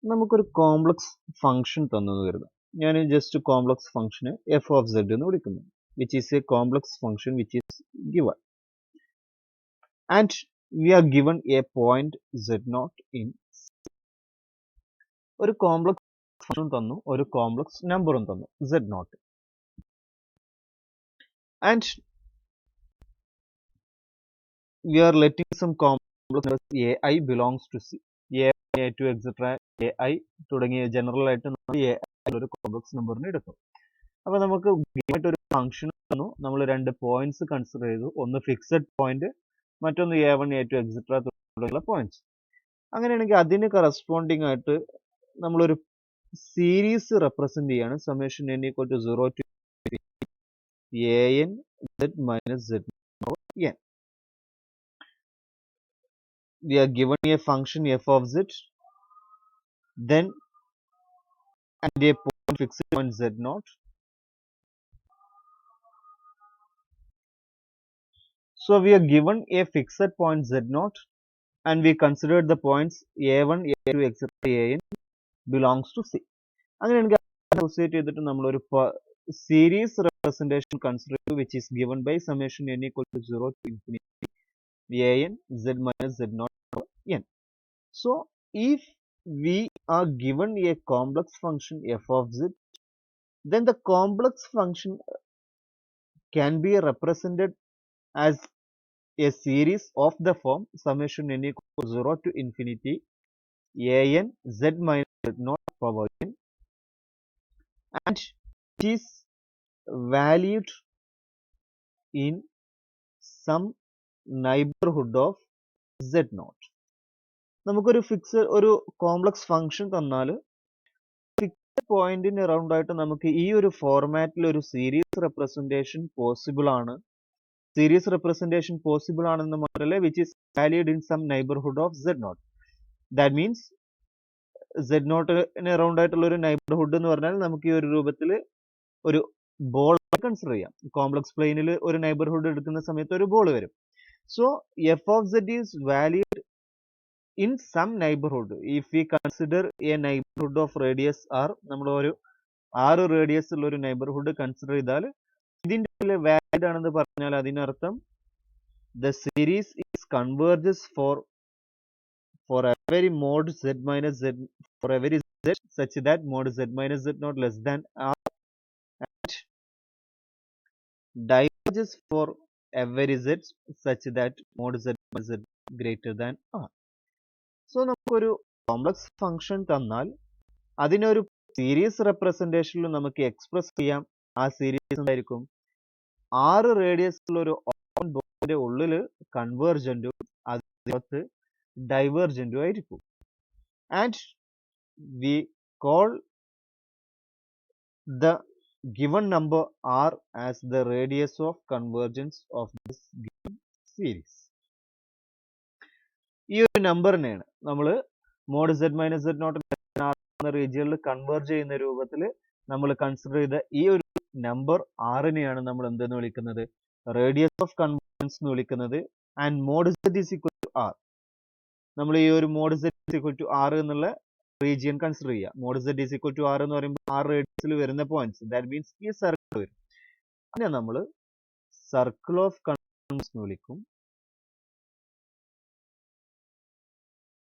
നമുക്കൊരു complex function തന്നെന്ന് കരുതാം. ഞാൻ ജസ്റ്റ് കോംപ്ലക്സ് ഫംഗ്ഷന് എഫ് ഓഫ് സെഡ് എന്ന് വിളിക്കുന്നു, which is a complex function which is given and we are given a point z naught in. ഒരു കോംപ്ലക്സ് ഫംഗ്ഷൻ തന്നു, ഒരു കോംപ്ലക്സ് നമ്പറും തന്നു z naught, and we are letting some complex numbers ai belongs to c, a2 etc ai തുടങ്ങിയ general ആയിട്ട് നമ്മൾ a ഒരു complex നമ്പറിന് എടുക്കും. അപ്പോൾ നമുക്ക് ഒരു ഫംഗ്ഷൻ തന്നു, നമ്മൾ രണ്ട് പോയിന്റ്സ് കൺസിഡർ ചെയ്തു, ഒന്ന് ഫിക്സഡ് പോയിന്റ്, മറ്റൊന്ന് a1 a2 എക്സെട്ര തുടങ്ങിയുള്ള പോയിന്റ്സ്. അങ്ങനെയാണെങ്കിൽ അതിന് കറസ്പോണ്ടിങ് ആയിട്ട് നമ്മളൊരു സീരീസ് റെപ്രസെന്റ് ചെയ്യാണ്, summation n equal to 0 to an z minus z n. We are given a function f of z, then and a point fixed point z naught. So we are given a fixed point z naught and we considered the points a1 a2 etc an belongs to c. അങ്ങനെയാണെങ്കിൽ associate ചെയ്തിട്ട് നമ്മൾ ഒരു series representation consider ചെയ്തു, which is given by summation n equal to 0 to infinity an z minus z naught n. So if we are given a complex function f of z, then the complex function can be represented as a series of the form summation n equal to 0 to infinity an z minus z naught power n, and it is valued in some neighborhood of z naught. നമുക്കൊരു ഒരു complex function തന്നാൽ fixed പോയിന്റിന് around ആയിട്ട് നമുക്ക് ഈ ഒരു ഫോർമാറ്റിൽ ഒരു സീരീസ് റെപ്രസെന്റേഷൻ പോസിബിൾ ആണ്. സീരീസ് റെപ്രസെന്റേഷൻ പോസിബിൾ ആണെന്ന് മാത്രമല്ല, which is valid in some neighbourhood of z naught. That means z naughട്ടിന് അറൗണ്ട് ആയിട്ടുള്ള ഒരു നൈബർഹുഡ് എന്ന് പറഞ്ഞാൽ നമുക്ക് ഈ ഒരു രൂപത്തിൽ ഒരു ബോൾ കൺസിഡർ ചെയ്യാം. കോംപ്ലക്സ് പ്ലെയിനിൽ ഒരു നൈബർഹുഡ് എടുക്കുന്ന സമയത്ത് ഒരു ബോൾ വരും. So F of z is valid in some neighborhood if we consider a neighborhood of radius r. നമ്മൾ ഒരു r റേഡിയസ് ഉള്ള ഒരു നൈബർഹുഡ് കൺസിഡർ ചെയ്താൽ ഇതിന്റെ വാലിഡ് ആണെന്ന് പറഞ്ഞാൽ അതിനർത്ഥം the series is converges for every mod z minus z, for every z such that mod z minus z not less than r, and diverges for every z such that mod z minus z greater than r. So നമുക്കൊരു complex function തന്നാൽ അതിനൊരു series റെപ്രസെന്റേഷനിൽ നമുക്ക് express ചെയ്യാം. ആ series എന്തായിരിക്കും? 6 radius ഉള്ള ഒരു open ബോളിന്റെ ഉള്ളിൽ കൺവേർജന്റും അതിനകത്ത് ഡൈവേർജന്റും ആയിരിക്കും. And we call the given number R as the radius of convergence of this given series. ഈ ഒരു നമ്പറിനെയാണ് നമ്മൾ mod z minus z naught എന്ന റീജിയനിൽ കൺവേർജ് ചെയ്യുന്ന രൂപത്തിൽ നമ്മൾ കൺസിഡർ ചെയ്ത ഈ ഒരു നമ്പർ ആറിനെയാണ് നമ്മൾ എന്തെന്ന് വിളിക്കുന്നത്? റേഡിയസ് ഓഫ് കൺവേർജൻസ് എന്ന് വിളിക്കുന്നത്. And mod z is equal to r. നമ്മൾ ഈ ഒരു mod z is equal to r എന്നുള്ള റീജിയൻ കൺസിഡർ ചെയ്യുക. Mod z is equal to r എന്ന് പറയുമ്പോൾ r റേഡിയസിൽ വരുന്ന പോയിന്റ്സ്, ദാറ്റ് മീൻസ് ഈ സർക്കിൾ വരും. അതിനെ നമ്മൾ സർക്കിൾ ഓഫ് കൺവേർജൻസ് എന്ന് വിളിക്കും.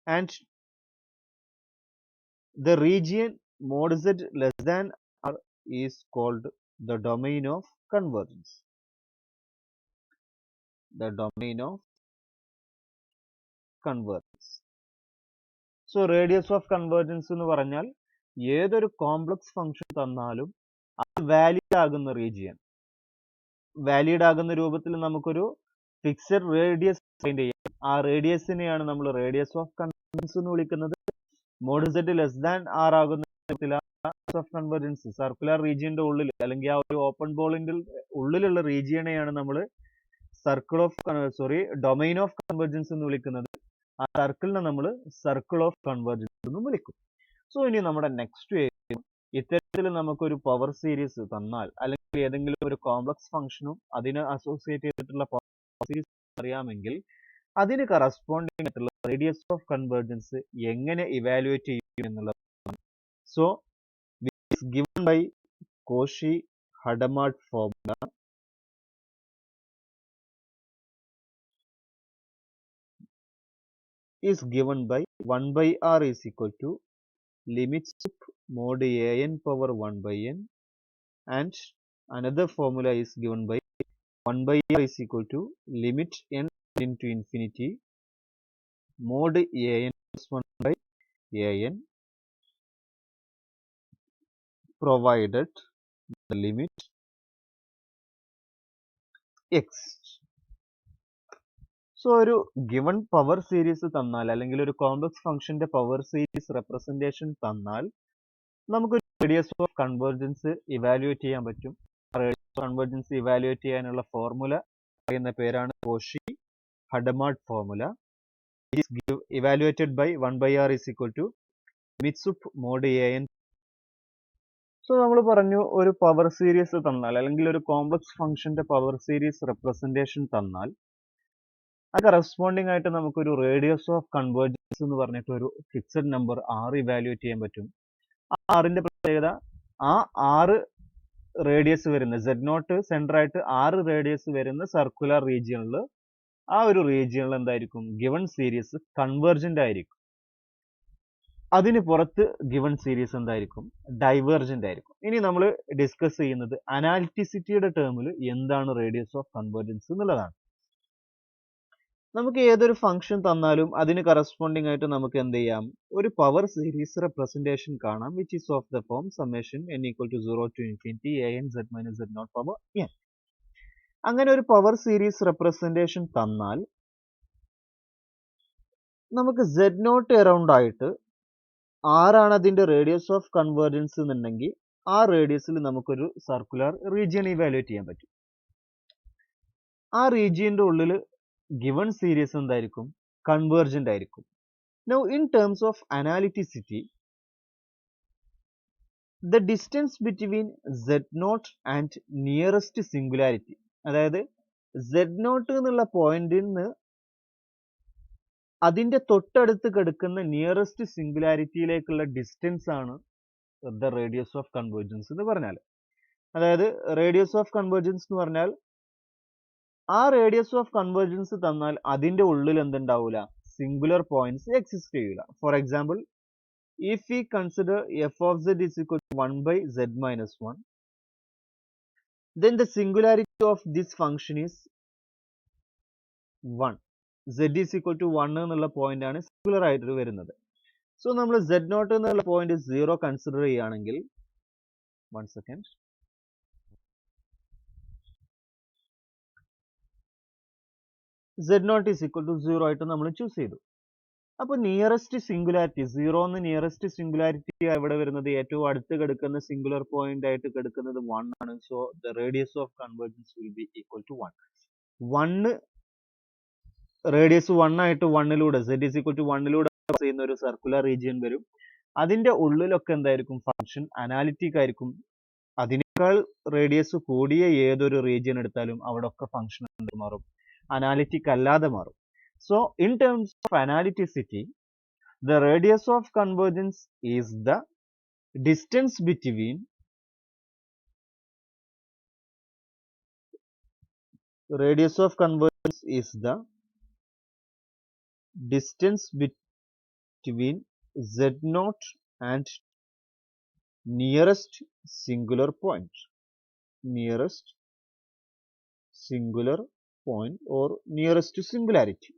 And the region mod z less than r is called the domain of convergence. The domain of convergence. So radius of convergence എന്ന് പറഞ്ഞാൽ ഏതൊരു കോംപ്ലക്സ് ഫംഗ്ഷൻ തന്നാലും അത് വാലിഡ് ആകുന്ന റീജിയൻ, വാലിഡ് ആകുന്ന രൂപത്തിൽ നമുക്കൊരു ഫിക്സഡ് റേഡിയസ് ഫൈൻഡ് ചെയ്യാം. ആ റേഡിയസിനെയാണ് നമ്മൾ റേഡിയസ് ഓഫ് കൺവേർജൻസ് എന്ന് വിളിക്കുന്നത്. Mod z less than r ആകുന്ന ഓഫ് കൺവേർജൻസ് സർക്കുലർ റീജിയന്റെ ഉള്ളിൽ അല്ലെങ്കിൽ ആ ഒരു ഓപ്പൺ ബോളിന്റെ ഉള്ളിലുള്ള റീജിയനെയാണ് നമ്മൾ circle of domain of convergence എന്ന് വിളിക്കുന്നത്. ആ സർക്കിളിനെ നമ്മൾ സർക്കിൾ ഓഫ് കൺവേർജൻസ് എന്ന് വിളിക്കും. സോ ഇനി നമ്മുടെ നെക്സ്റ്റ് ഇത്തരത്തിൽ നമുക്കൊരു പവർ സീരീസ് തന്നാൽ അല്ലെങ്കിൽ ഏതെങ്കിലും ഒരു കോംപ്ലക്സ് ഫംഗ്ഷനും അതിന് അസോസിയേറ്റ് ചെയ്തിട്ടുള്ള പവർ സീരീസ് അറിയാമെങ്കിൽ അതിന് കറസ്പോണ്ടിങ് ആയിട്ടുള്ള റേഡിയസ് ഓഫ് കൺവേർജൻസ് എങ്ങനെ ഇവാലുവേറ്റ് ചെയ്യും എന്നുള്ളത് So is given by Cauchy-Hadamard formula is given by 1 by r is equal to limit sub mod an power 1 by n, and another formula is given by 1 by r is equal to limit n into infinity mod an plus 1 by an, provided the limit exists. So ഒരു given power series തന്നാൽ അല്ലെങ്കിൽ ഒരു complex ഫംഗ്ഷന്റെ power series representation തന്നാൽ നമുക്കൊരു radius of convergence evaluate ചെയ്യാൻ പറ്റും. Radius of convergence evaluate ചെയ്യാനുള്ള ഫോർമുല പറയുന്ന പേരാണ് Cauchy Hadamard formula. Evaluated by 1 by r is equal to limit sub mod an. So നമ്മൾ പറഞ്ഞു ഒരു പവർ സീരീസ് തന്നാൽ അല്ലെങ്കിൽ ഒരു കോംപ്ലക്സ് ഫംഗ്ഷന്റെ പവർ സീരീസ് റെപ്രസെന്റേഷൻ തന്നാൽ അത് കറസ്പോണ്ടിങ് ആയിട്ട് നമുക്കൊരു റേഡിയസ് ഓഫ് കൺവേർജൻസ് എന്ന് പറഞ്ഞിട്ട് ഒരു ഫിക്സഡ് നമ്പർ r ഇവാലുവേറ്റ് ചെയ്യാൻ പറ്റും. ആ ആറിന്റെ പ്രത്യേകത ആ 6 റേഡിയസ് വരുന്ന Z0 സെന്റർ ആയിട്ട് 6 റേഡിയസ് വരുന്ന സർക്കുലർ റീജിയണിൽ ആ ഒരു റീജിയണിൽ എന്തായിരിക്കും ഗിവൺ സീരീസ് കൺവേർജന്റ് ആയിരിക്കും. അതിന് പുറത്ത് ഗിവൺ സീരീസ് എന്തായിരിക്കും ഡൈവേർജന്റ് ആയിരിക്കും. ഇനി നമ്മൾ ഡിസ്കസ് ചെയ്യുന്നത് അനാലിറ്റിസിറ്റിയുടെ ടേമിൽ എന്താണ് റേഡിയസ് ഓഫ് കൺവേർജൻസ് എന്നുള്ളതാണ്. നമുക്ക് ഏതൊരു ഫംഗ്ഷൻ തന്നാലും അതിന് കറസ്പോണ്ടിങ് ആയിട്ട് നമുക്ക് എന്ത് ചെയ്യാം ഒരു പവർ സീരീസ് റെപ്രസെന്റേഷൻ കാണാം which is of the form summation n equal to 0 to infinity an z minus z0 power n. അങ്ങനെ ഒരു പവർ സീരീസ് റെപ്രസെന്റേഷൻ തന്നാൽ നമുക്ക് Z0 അറൗണ്ട് ആയിട്ട് ആറാണ് അതിന്റെ റേഡിയസ് ഓഫ് കൺവേർജൻസ് എന്നുണ്ടെങ്കിൽ ആ റേഡിയസിൽ നമുക്കൊരു സർക്കുലർ റീജിയൻ ഇവാലുവേറ്റ് ചെയ്യാൻ പറ്റും. ആ റീജിയന്റെ ഉള്ളിൽ given series എന്തായിരിക്കും കൺവേർജന്റ് ആയിരിക്കും. Now in terms of analyticity, the distance between Z0 and nearest singularity, അതായത് Z0 എന്നുള്ള പോയിന്റിൽ നിന്ന് അതിന്റെ തൊട്ടടുത്ത് കിടക്കുന്ന നിയറസ്റ്റ് സിംഗുലാരിറ്റിയിലേക്കുള്ള ഡിസ്റ്റൻസ് ആണ് the radius of convergence എന്ന് പറഞ്ഞാൽ. അതായത് റേഡിയസ് ഓഫ് കൺവേർജൻസ് എന്ന് പറഞ്ഞാൽ ആ റേഡിയസ് ഓഫ് കൺവേർജൻസ് തന്നാൽ അതിന്റെ ഉള്ളിൽ എന്തുണ്ടാവില്ല സിംഗുലർ പോയിന്റ്സ് എക്സിസ്റ്റ് ചെയ്യില്ല. For example if we consider f of z is equal to 1 by z minus 1, then the singularity of this function is 1. z is equal to 1 എന്നുള്ള point ആണ് singular ആയിട്ട് വരുന്നത്. So നമ്മൾ Z0 എന്നുള്ള point 0 consider ചെയ്യുകയാണെങ്കിൽ Z0 is equal to 0 ആയിട്ട് നമ്മൾ choose ചെയ്തു. അപ്പോൾ നിയറസ്റ്റ് സിംഗുലാരിറ്റി 0 എന്ന് നിയറസ്റ്റ് സിംഗുലാരിറ്റി എവിടെ വരുന്നത് ഏറ്റവും അടുത്ത് കിടക്കുന്ന സിംഗുലർ പോയിന്റ് ആയിട്ട് കിടക്കുന്നത് 1 ആണ്. So the radius of convergence will be equal to 1. Radius 1 ആയിട്ട് 1ലൂടെ z is equal to 1ലൂടെ പാസ് ചെയ്യുന്ന ഒരു സർക്കുലർ റീജിയൻ വരും. അതിന്റെ ഉള്ളിലൊക്കെ എന്തായിരിക്കും ഫംഗ്ഷൻ അനാലിറ്റിക് ആയിരിക്കും. അതിനേക്കാൾ റേഡിയസ് കൂടിയ ഏതൊരു റീജിയൻ എടുത്താലും അവിടെ ഒക്കെ ഫംഗ്ഷൻ മാറും, അനാലിറ്റിക് അല്ലാതെ മാറും. So in terms of analyticity, the radius of convergence is the distance between Z0 and nearest singular point or nearest singularity.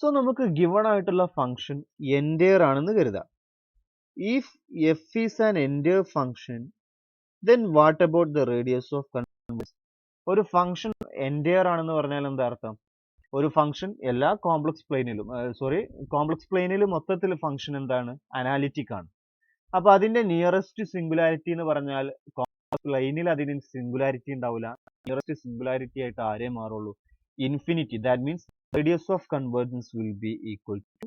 So നമുക്ക് ഗിവൺ ആയിട്ടുള്ള ഫംഗ്ഷൻ എൻഡയർ ആണെന്ന് കരുതാം. If f is an entire function, then what about the radius of convergence? ഒരു function entire ആണെന്ന് പറഞ്ഞാൽ എന്താ അർത്ഥം? ഒരു ഫംഗ്ഷൻ എല്ലാ കോംപ്ലക്സ് പ്ലെയിനിൽ മൊത്തത്തിൽ ഫംഗ്ഷൻ എന്താണ് അനാലിറ്റിക് ആണ്. അപ്പൊ അതിന്റെ നിയറസ്റ്റ് സിംഗുലാരിറ്റി എന്ന് പറഞ്ഞാൽ കോംപ്ലക്സ് പ്ലെയിനിൽ അതിന് സിംഗുലാരിറ്റി ഉണ്ടാവില്ല. നിയറസ്റ്റ് സിംഗുലാരിറ്റി ആയിട്ട് ആരേ മാറുള്ളൂ infinity. That means radius of convergence will be equal to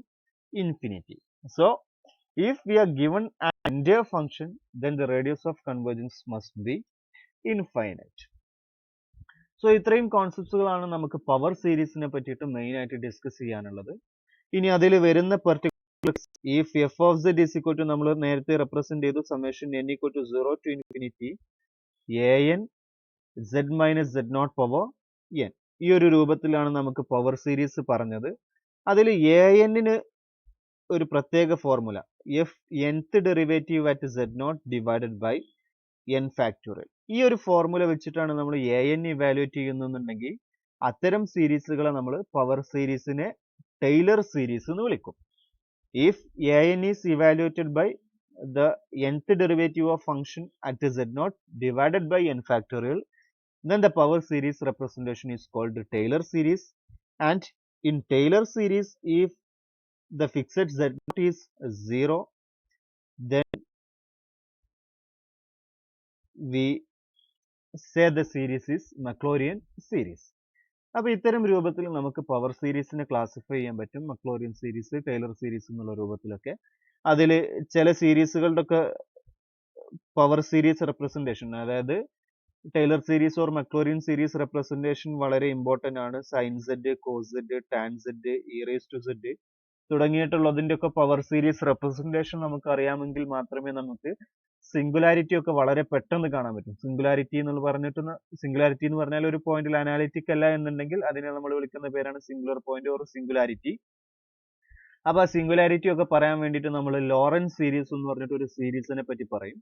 infinity. So if we are given an entire function, then the radius of convergence must be infinite. So ഇത്രയും കോൺസെപ്റ്റുകളാണ് നമുക്ക് power സീരീസിനെ പറ്റിയിട്ട് main ആയിട്ട് discuss ചെയ്യാനുള്ളത്. ഇനി അതിൽ വരുന്ന if f of z is equal to നമ്മൾ നേരത്തെ റെപ്രസെന്റ് ചെയ്തു summation n equal to 0 to infinity an z minus z naught power n. ഈ ഒരു രൂപത്തിലാണ് നമുക്ക് പവർ സീരീസ് പറഞ്ഞത്. അതിൽ an ന് ഒരു പ്രത്യേക formula f nth derivative at z naught divided by n factorial. ഈ ഒരു ഫോർമുല വെച്ചിട്ടാണ് നമ്മൾ an ഇവാലുവേറ്റ് ചെയ്യുന്നുണ്ടെങ്കിൽ അത്തരം സീരീസുകളെ നമ്മൾ പവർ സീരീസിനെ ടൈലർ സീരീസ് എന്ന് വിളിക്കും. If an is evaluated by the nth derivative of function at z naught divided by n factorial, then the power series representation is called Taylor series. And in Taylor series, if the fixed z naught is 0, then we say the series is Maclaurin series. അപ്പോൾ ഇത്തരം രൂപത്തിൽ നമുക്ക് power സീരീസിനെ classify ചെയ്യാൻ പറ്റും. മക്ലോറിയൻ series, Taylor series എന്നുള്ള രൂപത്തിലൊക്കെ. അതിൽ ചില സീരീസുകളുടെ ഒക്കെ പവർ സീരീസ് റെപ്രസെൻറ്റേഷൻ, അതായത് Taylor series or Maclaurin series representation വളരെ ഇമ്പോർട്ടൻ്റ് ആണ്. Sine zed, cos zed, tan zed, e raise to zed തുടങ്ങിയിട്ടുള്ളതിൻ്റെ ഒക്കെ പവർ സീരീസ് റെപ്രസെൻറ്റേഷൻ നമുക്ക് അറിയാമെങ്കിൽ മാത്രമേ നമുക്ക് സിംഗുലാരിറ്റി ഒക്കെ വളരെ പെട്ടെന്ന് കാണാൻ പറ്റും. സിംഗുലാരിറ്റി എന്ന് പറഞ്ഞാൽ ഒരു പോയിന്റിൽ അനാലിറ്റിക് അല്ല എന്നുണ്ടെങ്കിൽ അതിനെ നമ്മൾ വിളിക്കുന്ന പേരാണ് സിംഗുലർ പോയിന്റ് ഓർ സിംഗുലാരിറ്റി. അപ്പൊ ആ സിംഗുലാരിറ്റി ഒക്കെ പറയാൻ വേണ്ടിയിട്ട് നമ്മൾ ലോറൻസ് സീരീസ് എന്ന് പറഞ്ഞിട്ട് ഒരു സീരീസിനെ പറ്റി പറയും.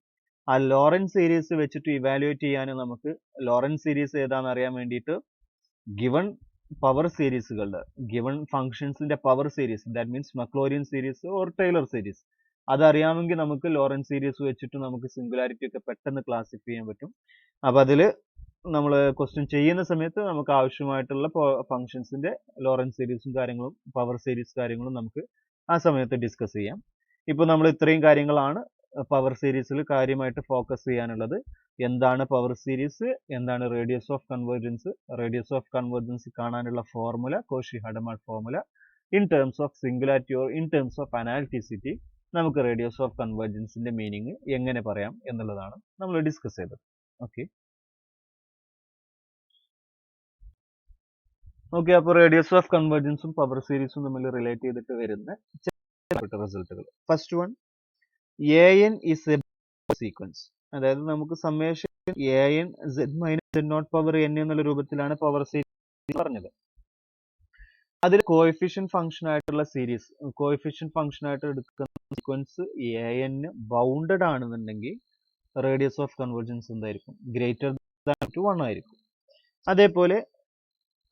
ആ ലോറൻസ് സീരീസ് വെച്ചിട്ട് ഇവാലുവേറ്റ് ചെയ്യാൻ നമുക്ക് ലോറൻസ് സീരീസ് ഏതാണെന്ന് അറിയാൻ വേണ്ടിയിട്ട് ഗിവൺ പവർ സീരീസുകളുടെ ഗിവൺ ഫംഗ്ഷൻസിന്റെ power series, that means Maclaurin series or Taylor series, അതറിയാമെങ്കിൽ നമുക്ക് ലോറൻസ് സീരീസ് വെച്ചിട്ട് നമുക്ക് സിംഗുലാരിറ്റി ഒക്കെ പെട്ടെന്ന് ക്ലാസിഫൈ ചെയ്യാൻ പറ്റും. അപ്പൊ അതിൽ നമ്മൾ ക്വസ്റ്റ്യൻ ചെയ്യുന്ന സമയത്ത് നമുക്ക് ആവശ്യമായിട്ടുള്ള ഫംഗ്ഷൻസിന്റെ ലോറൻസ് സീരീസും കാര്യങ്ങളും പവർ സീരീസ് കാര്യങ്ങളും നമുക്ക് ആ സമയത്ത് ഡിസ്കസ് ചെയ്യാം. ഇപ്പോൾ നമ്മൾ ഇത്രയും കാര്യങ്ങളാണ് പവർ സീരീസിൽ കാര്യമായിട്ട് ഫോക്കസ് ചെയ്യാനുള്ളത്. എന്താണ് പവർ സീരീസ്, എന്താണ് റേഡിയസ് ഓഫ് കൺവേർജൻസ് കാണാനുള്ള formula, Cauchy Hadamard formula, in terms of singularity or in terms of analyticity നമുക്ക് റേഡിയസ് ഓഫ് കൺവേർജൻസിന്റെ മീനിങ് എങ്ങനെ പറയാം എന്നുള്ളതാണ് നമ്മൾ ഡിസ്കസ് ചെയ്തത്. ഓക്കെ, അപ്പോൾ റേഡിയസ് ഓഫ് കൺവേർജൻസും പവർ സീരീസും തമ്മിൽ റിലേറ്റ് ചെയ്തിട്ട് വരുന്ന റിസൾട്ടുകൾ. First one, an is a sequence. അതായത് നമുക്ക് summation an z minus z naught power n എന്നുള്ള രൂപത്തിലാണ് പവർ സീരീസ് പറഞ്ഞത്. അതിൽ കോഎഫിഷ്യന്റ് ഫംഗ്ഷൻ ആയിട്ടുള്ള സീരീസ്, കോഎഫിഷ്യന്റ് ഫംഗ്ഷൻ ആയിട്ട് എടുക്കുന്ന സീക്വൻസ് an ബൗണ്ടഡ് ആണെന്നുണ്ടെങ്കിൽ റേഡിയസ് ഓഫ് കൺവേർജൻസ് എന്തായിരിക്കും? ഗ്രേറ്റർ ദാൻ ടു 1 ആയിരിക്കും. അതേപോലെ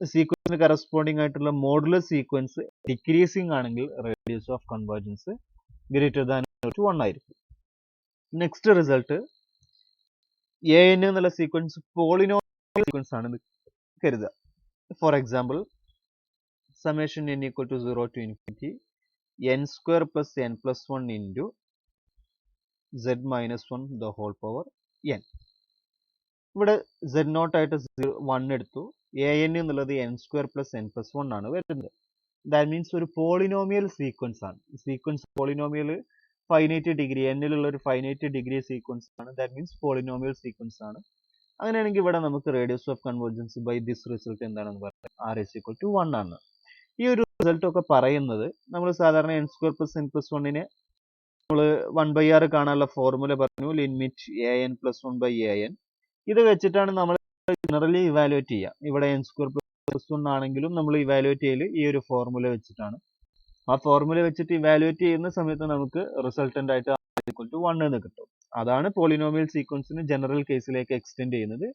സീക്വൻസിന് കറസ്പോണ്ടിങ് ആയിട്ടുള്ള മോഡുലസ് സീക്വൻസ് ഡിക്രീസിങ് ആണെങ്കിൽ radius of convergence greater than to 1 ആയിരിക്കും. നെക്സ്റ്റ് റിസൾട്ട്, an എന്നുള്ള സീക്വൻസ് പോളിനോമിയൽ സീക്വൻസ് ആണെന്ന് കരുതുക. For example, summation n equal to 0 to infinity n square plus n plus 1 into z minus 1 the whole power n. ഇവിടെ z naught ആയിട്ട് 1 എടുത്തു, an എന്നുള്ളത് n square plus n plus 1 ആണ് വരുന്നത്. That means ഒരു polynomial sequence ആണ്. Sequence polynomial finite degree, എന്നിലുള്ള ഒരു ഫൈനൈറ്റ് ഡിഗ്രി സീക്വൻസ് ആണ്. ദാറ്റ് മീൻസ് പോളിനോമിയൽ സീക്വൻസ് ആണ്. അങ്ങനെയാണെങ്കിൽ ഇവിടെ നമുക്ക് radius of convergence by this result എന്താണെന്ന് പറഞ്ഞാൽ r is equal to 1 ആണ്. ഈ ഒരു റിസൾട്ട് ഒക്കെ പറയുന്നത് നമ്മൾ സാധാരണ n square plus n plus 1-നെ നമ്മൾ 1/r കാണാനുള്ള ഫോർമുല പറഞ്ഞു, ലിമിറ്റ് an പ്ലസ് 1/an. ഇത് വെച്ചിട്ടാണ് നമ്മൾ ജനറലി ഇവാലുവേറ്റ് ചെയ്യുക. ഇവിടെ n സ്ക്വയർ പ്ലസ് 1 ആണെങ്കിലും നമ്മൾ ഇവാലുവേറ്റ് ചെയ്യൽ ഈ ഒരു ഫോർമുല വെച്ചിട്ടാണ്. ആ ഫോർമുല വെച്ചിട്ട് ഇവാലുവേറ്റ് ചെയ്യുന്ന സമയത്ത് നമുക്ക് റിസൾട്ടന്റ് ആയിട്ട് r=1 എന്ന് കിട്ടും. അതാണ് പോളിനോമിയൽ സീക്വൻസിന് ജനറൽ കേസിലേക്ക് എക്സ്റ്റെൻഡ് ചെയ്യുന്നത്.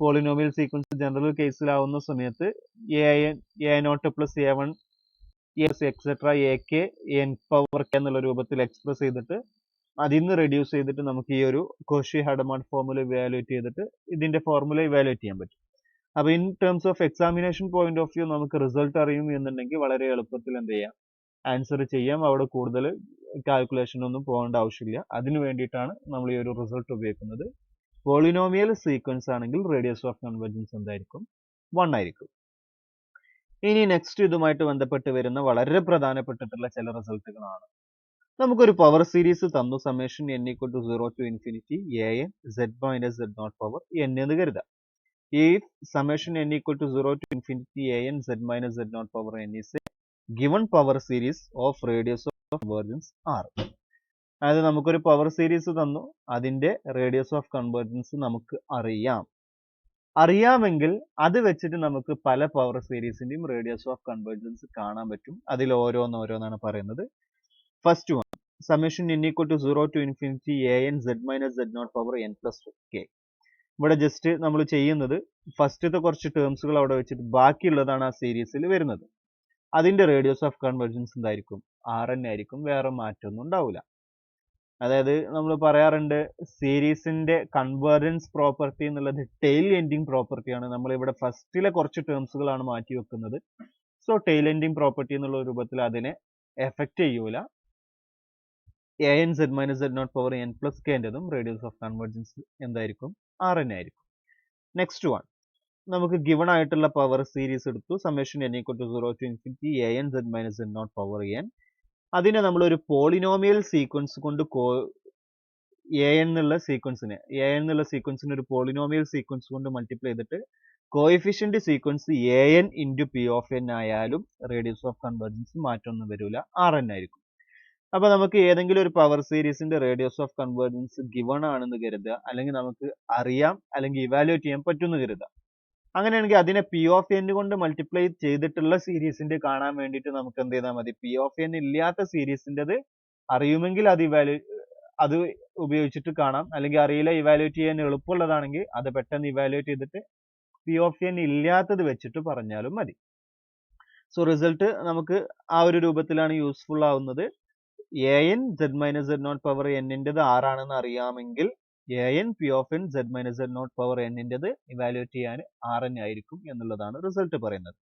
പോളിനോമിയൽ സീക്വൻസ് ജനറൽ കേസിലാവുന്ന സമയത്ത് a0 plus a1 etcetera ak n power k എന്നുള്ള രൂപത്തിൽ എക്സ്പ്രസ് ചെയ്തിട്ട് അതിൽ നിന്ന് റെഡ്യൂസ് ചെയ്തിട്ട് നമുക്ക് ഈ ഒരു കോഷി-ഹഡമാഡ് ഫോർമുല ഇവാലുവേറ്റ് ചെയ്തിട്ട് ഇതിന്റെ ഫോർമുല ഇവാലുവേറ്റ് ചെയ്യാൻ പറ്റും. അപ്പോൾ in terms of examination point of view നമുക്ക് റിസൾട്ട് അറിയും എന്നുണ്ടെങ്കിൽ വളരെ എളുപ്പത്തിൽ എന്ത് ചെയ്യാം, ആൻസർ ചെയ്യാം. അവിടെ കൂടുതൽ കാൽക്കുലേഷൻ ഒന്നും പോകേണ്ട ആവശ്യമില്ല. അതിനു വേണ്ടിയിട്ടാണ് നമ്മൾ ഈ ഒരു റിസൾട്ട് ഉപയോഗിക്കുന്നത്. പോളിനോമിയൽ സീക്വൻസ് ആണെങ്കിൽ റേഡിയസ് ഓഫ് കൺവേർജൻസ് എന്തായിരിക്കും? 1 ആയിരിക്കും. ഇനി നെക്സ്റ്റ് ഇതുമായിട്ട് ബന്ധപ്പെട്ട് വരുന്ന വളരെ പ്രധാനപ്പെട്ടിട്ടുള്ള ചില റിസൾട്ടുകളാണ്. നമുക്കൊരു പവർ സീരീസ് തന്നു, summation n equal to 0 to infinity an z minus z naught power n എന്ന് കരുതാം. ഈ summation n equal to 0 to infinity an z minus z naught power n is a given power series of radius of of convergence R. അതായത് നമുക്കൊരു power series തന്നു, അതിന്റെ radius of convergence നമുക്ക് അറിയാമെങ്കിൽ അത് വെച്ചിട്ട് നമുക്ക് പല പവർ സീരീസിന്റെയും റേഡിയസ് ഓഫ് കൺവേർജൻസ് കാണാൻ പറ്റും. അതിൽ ഓരോന്നാണ് പറയുന്നത്. First one, summation n equal to 0 to infinity an z minus z naught power n plus k. ഇവിടെ ജസ്റ്റ് നമ്മൾ ചെയ്യുന്നത് ഫസ്റ്റത്തെ കുറച്ച് ടേംസുകൾ അവിടെ വെച്ചിട്ട് ബാക്കിയുള്ളതാണ് ആ സീരീസിൽ വരുന്നത്. അതിന്റെ റേഡിയസ് ഓഫ് കൺവേർജൻസ് എന്തായിരിക്കും? ആർ എൻ ആയിരിക്കും, വേറെ മാറ്റമൊന്നും ഉണ്ടാവില്ല. അതായത് നമ്മൾ പറയാറുണ്ട് സീരീസിന്റെ കൺവേർജൻസ് പ്രോപ്പർട്ടി എന്നുള്ളത് ടെയിൽ എൻഡിങ് പ്രോപ്പർട്ടിയാണ്. നമ്മൾ ഇവിടെ ഫസ്റ്റിലെ കുറച്ച് ടേംസുകളാണ് മാറ്റി വെക്കുന്നത്. സോ ടെയിൽ എൻഡിങ് പ്രോപ്പർട്ടി എന്നുള്ള രൂപത്തിൽ അതിനെ എഫക്റ്റ് ചെയ്യൂല. an z minus z naught power n plus k ൻ്റെതും റേഡിയസ് ഓഫ് കൺവേർജൻസ് എന്തായിരിക്കും? ആർ എൻ ആയിരിക്കും. നെക്സ്റ്റ് വൺ, നമുക്ക് ഗിവൺ ആയിട്ടുള്ള പവർ സീരീസ് എടുത്തു. Summation n equal to 0 to infinity an z minus z naught power n. അതിനെ നമ്മൾ ഒരു polynomial sequence കൊണ്ട് എന്നുള്ള സീക്വൻസിനെ ഒരു പോളിനോമിയൽ സീക്വൻസ് കൊണ്ട് മൾട്ടിപ്ലൈ ചെയ്തിട്ട് coefficient sequence an into P of N ആയാലും റേഡിയസ് ഓഫ് കൺവേർജൻസ് മാറ്റമൊന്നും വരില്ല, ആർ എൻ ആയിരിക്കും. അപ്പൊ നമുക്ക് ഏതെങ്കിലും ഒരു പവർ സീരീസിന്റെ റേഡിയസ് ഓഫ് കൺവേർജൻസ് ഗിവൺ ആണെന്ന് കരുതുക, അല്ലെങ്കിൽ നമുക്ക് അറിയാം അല്ലെങ്കിൽ ഇവാലുവേറ്റ് ചെയ്യാൻ പറ്റുമെന്ന് കരുതുക. അങ്ങനെയാണെങ്കിൽ അതിനെ പി ഓഫ് എൻ കൊണ്ട് മൾട്ടിപ്ലൈ ചെയ്തിട്ടുള്ള സീരീസിന്റെ കാണാൻ വേണ്ടിയിട്ട് നമുക്ക് എന്ത് ചെയ്താൽ മതി? പി ഓഫ് എൻ ഇല്ലാത്ത സീരീസിൻ്റെത് അറിയുമെങ്കിൽ അത് ഉപയോഗിച്ചിട്ട് കാണാം, അല്ലെങ്കിൽ അറിയില്ല ഇവാലുവേറ്റ് ചെയ്യാൻ എളുപ്പമുള്ളതാണെങ്കിൽ അത് പെട്ടെന്ന് ഇവാലുവേറ്റ് ചെയ്തിട്ട് പി ഓഫ് എൻ ഇല്ലാത്തത് വെച്ചിട്ട് പറഞ്ഞാലും മതി. സോ റിസൾട്ട് നമുക്ക് ആ ഒരു രൂപത്തിലാണ് യൂസ്ഫുൾ ആവുന്നത്. an z minus z naught power n ൻ്റെത് ആറാണെന്ന് അറിയാമെങ്കിൽ an p of n z minus z naught power n ൻ്റെത് ഇവാലുവേറ്റ് ചെയ്യാൻ ആർ എൻ ആയിരിക്കും എന്നുള്ളതാണ് റിസൾട്ട് പറയുന്നത്.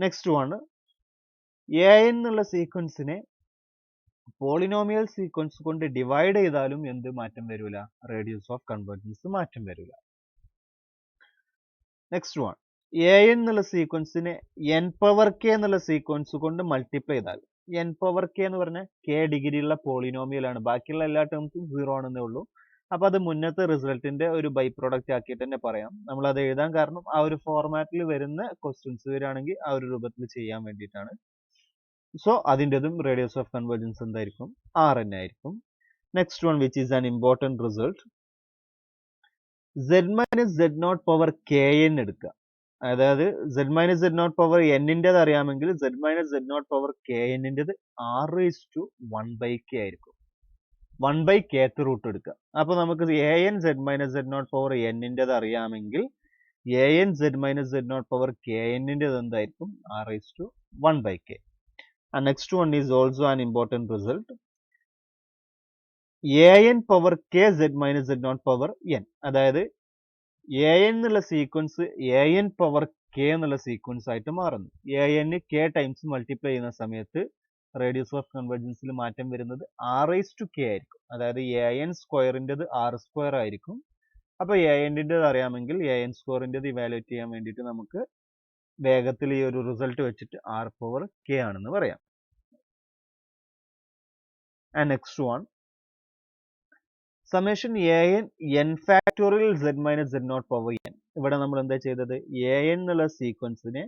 നെക്സ്റ്റ് വൺ, an എന്നുള്ള സീക്വൻസിനെ പോളിനോമിയൽ സീക്വൻസ് കൊണ്ട് ഡിവൈഡ് ചെയ്താലും എന്ത് മാറ്റം വരില്ല? റേഡിയസ് ഓഫ് കൺവേർജൻസ് മാറ്റം വരില്ല. നെക്സ്റ്റ് വൺ, an എന്നുള്ള സീക്വൻസിനെ n പവർ k എന്നുള്ള സീക്വൻസ് കൊണ്ട് മൾട്ടിപ്ലൈ ചെയ്താൽ, n പവർ k എന്ന് പറഞ്ഞാൽ k ഡിഗ്രിയുള്ള പോളിനോമിയൽ ആണ്, ബാക്കിയുള്ള എല്ലാ ടേംസും 0 ആണെന്നേ ഉള്ളൂ. അപ്പൊ അത് മുന്നത്തെ റിസൾട്ടിന്റെ ഒരു ബൈ പ്രോഡക്റ്റ് ആക്കിയിട്ട് തന്നെ പറയാം. നമ്മൾ അത് എഴുതാൻ കാരണം ആ ഒരു ഫോർമാറ്റിൽ വരുന്ന ക്വസ്റ്റ്യൻസ് വരികയാണെങ്കിൽ ആ ഒരു രൂപത്തിൽ ചെയ്യാൻ വേണ്ടിയിട്ടാണ്. സോ അതിൻ്റെതും റേഡിയസ് ഓഫ് കൺവേർജൻസ് എന്തായിരിക്കും? ആർ എൻ ആയിരിക്കും. Next one, which is an important result, z minus z naught power K N എടുക്കുക. അതായത് z minus z naught power എന്നിൻ്റെത് അറിയാമെങ്കിൽ z minus z naught power K എന്നിൻ്റെത് r/1/k ആയിരിക്കും. 1/kth root എടുക്കുക. അപ്പൊ നമുക്ക് an z minus z naught power എന്നിൻ്റെത് അറിയാമെങ്കിൽ an z minus z naught power K എന്നിൻ്റെത് എന്തായിരിക്കും? r/1/k. Next one is also an important result, an power k z minus z naught power n. അതായത് an എന്നുള്ള sequence an power k എന്നുള്ള sequence ആയിട്ട് മാറുന്നു. an k times multiply ചെയ്യുന്ന സമയത്ത് radius of കൺവേർജൻസിൽ മാറ്റം വരുന്നത് r/k ആയിരിക്കും. അതായത് an സ്ക്വയറിൻ്റെത് r² ആയിരിക്കും. അപ്പൊ an-ൻ്റെത് അറിയാമെങ്കിൽ an സ്ക്വയറിൻ്റെത് ഇവാലുവേറ്റ് ചെയ്യാൻ വേണ്ടിയിട്ട് നമുക്ക് വേഗത്തിൽ ഈ ഒരു റിസൾട്ട് വെച്ചിട്ട് r പവർ k ആണെന്ന് പറയാം. Next one, summation an n factorial z minus z naught power n. ഇവിടെ നമ്മൾ എന്താ ചെയ്തത്? an എന്നുള്ള സീക്വൻസിനെ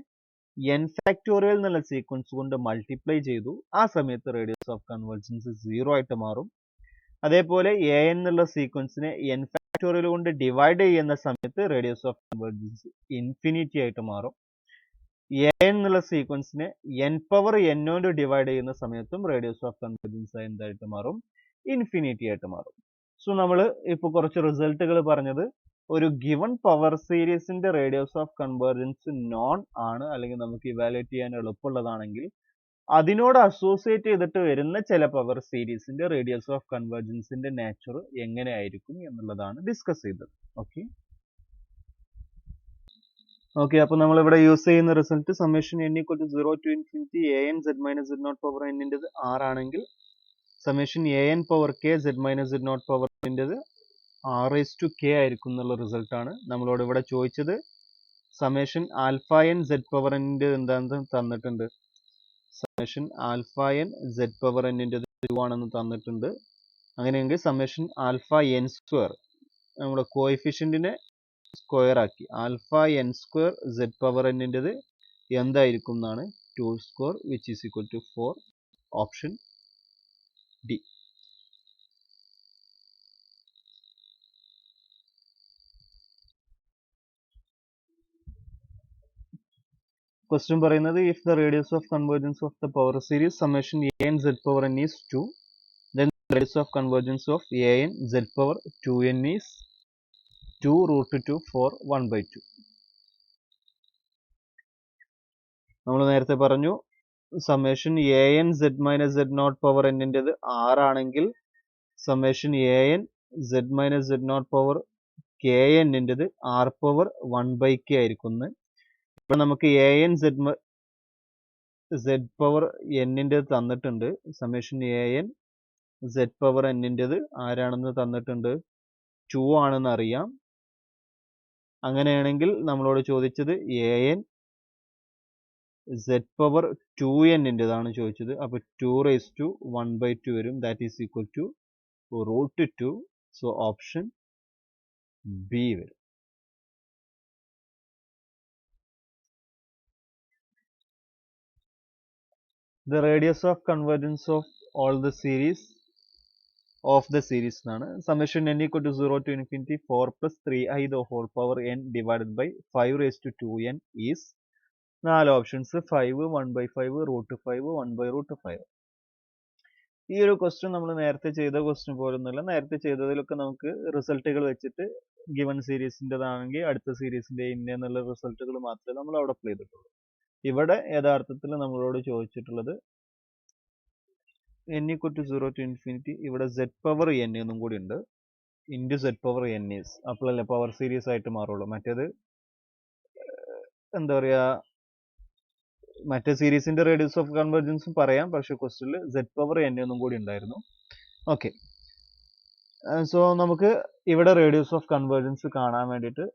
n ഫാക്ടോറിയൽ എന്നുള്ള സീക്വൻസ് കൊണ്ട് മൾട്ടിപ്ലൈ ചെയ്തു. ആ സമയത്ത് റേഡിയസ് ഓഫ് കൺവേർജൻസ് 0 ആയിട്ട് മാറും. അതേപോലെ an എന്നുള്ള സീക്വൻസിനെ n ഫാക്ടോറിയൽ കൊണ്ട് ഡിവൈഡ് ചെയ്യുന്ന സമയത്ത് റേഡിയസ് ഓഫ് കൺവേർജൻസ് ഇൻഫിനിറ്റി ആയിട്ട് മാറും. an എന്നുള്ള സീക്വൻസിനെ n പവർ n കൊണ്ട് ഡിവൈഡ് ചെയ്യുന്ന സമയത്തും റേഡിയസ് ഓഫ് കൺവേർജൻസ് എന്തായിട്ട് മാറും? ഇൻഫിനിറ്റി ആയിട്ട് മാറും. സോ നമ്മൾ ഇപ്പോൾ കുറച്ച് റിസൾട്ടുകൾ പറഞ്ഞത് ഒരു ഗിവൺ പവർ സീരീസിന്റെ റേഡിയസ് ഓഫ് കൺവേർജൻസ് നോൺ ആണ്, അല്ലെങ്കിൽ നമുക്ക് ഇവാലുവേറ്റ് ചെയ്യാൻ എളുപ്പമുള്ളതാണെങ്കിൽ അതിനോട് അസോസിയേറ്റ് ചെയ്തിട്ട് വരുന്ന ചില പവർ സീരീസിന്റെ റേഡിയസ് ഓഫ് കൺവേർജൻസിന്റെ നേച്ചർ എങ്ങനെയായിരിക്കും എന്നുള്ളതാണ് ഡിസ്കസ് ചെയ്തത്. ഓക്കെ, അപ്പൊ നമ്മൾ ഇവിടെ യൂസ് ചെയ്യുന്ന result summation n equal to 0 to infinity an z minus z naught power n ൻ്റെത് r ആണെങ്കിൽ summation an power k z minus z naught power n ൻ്റെത് r/k ആയിരിക്കും എന്നുള്ള റിസൾട്ട് ആണ്. നമ്മളോട് ഇവിടെ ചോദിച്ചത് summation alpha n z power n ൻ്റെ എന്താണെന്ന് തന്നിട്ടുണ്ട്. Summation alpha n z power n ൻ്റെത് 2 ആണെന്ന് തന്നിട്ടുണ്ട്. അങ്ങനെയെങ്കിൽ സമ്മേഷൻ ആൽഫ n സ്ക്വയർ നമ്മുടെ കോഎഫിഷ്യന്റിനെ സ്ക്വയർ ആക്കി alpha n square z power n ൻ്റെത് എന്തായിരിക്കും എന്നാണ് 2 square which is equal to 4. Option D. Question പറയുന്നത് if the radius of convergence of the power series summation a n z power n is 2, then the radius of convergence of a n z power 2n is 2 root 2 for 1 by 2. നമ്മൾ നേരത്തെ പറഞ്ഞു summation a n z minus z naught power n ൻ്റെത് r ആണെങ്കിൽ summation a n z minus z naught power k n ൻ്റെത് r power 1 by k ആയിരിക്കും. ഇപ്പോൾ നമുക്ക് a n z power n ൻ്റെത് തന്നിട്ടുണ്ട്. summation a n z power n ൻ്റെത് ആരാണെന്ന് തന്നിട്ടുണ്ട്, 2 ആണെന്ന് അറിയാം. അങ്ങനെയാണെങ്കിൽ നമ്മളോട് ചോദിച്ചത് a n z power 2n ൻ്റെതാണ് ചോദിച്ചത്. അപ്പോൾ 2 raised to 1 by 2 വരും. that is equal to root 2. so option B വരും. The radius of convergence of all the series of the series എന്നാണ്. summation n equal to 0 to infinity 4 plus 3i the whole power n divided by 5 raised to 2n is 4 options 5, 1 by 5, root 5, 1 by root 5. ഈ ഒരു question നമ്മൾ നേരത്തെ ചെയ്ത question പോലൊന്നുമില്ല. നേരത്തെ ചെയ്തതിലൊക്കെ നമുക്ക് റിസൾട്ടുകൾ വെച്ചിട്ട് given സീരീസിൻ്റെതാണെങ്കിൽ അടുത്ത സീരീസിൻ്റെ എന്നുള്ള റിസൾട്ടുകൾ മാത്രമേ നമ്മൾ അവിടെ അപ്ലൈ ചെയ്തിട്ടുള്ളൂ. ഇവിടെ യഥാർത്ഥത്തിൽ നമ്മളോട് ചോദിച്ചിട്ടുള്ളത് n equal to 0 to infinity, ഇവിടെ z power n എന്നും കൂടി ഉണ്ട്, into z power n is, അപ്പോഴല്ലേ പവർ സീരീസ് ആയിട്ട് മാറുള്ളൂ. മറ്റേത് എന്താ പറയുക, മറ്റേ സീരീസിന്റെ റേഡിയസ് ഓഫ് കൺവെർജൻസും പറയാം, പക്ഷെ ക്വസ്റ്റ്യനിൽ z power n എന്നും കൂടി ഉണ്ടായിരുന്നു. ഓക്കെ, സോ നമുക്ക് ഇവിടെ റേഡിയസ് ഓഫ് കൺവെർജൻസ് കാണാൻ വേണ്ടിയിട്ട്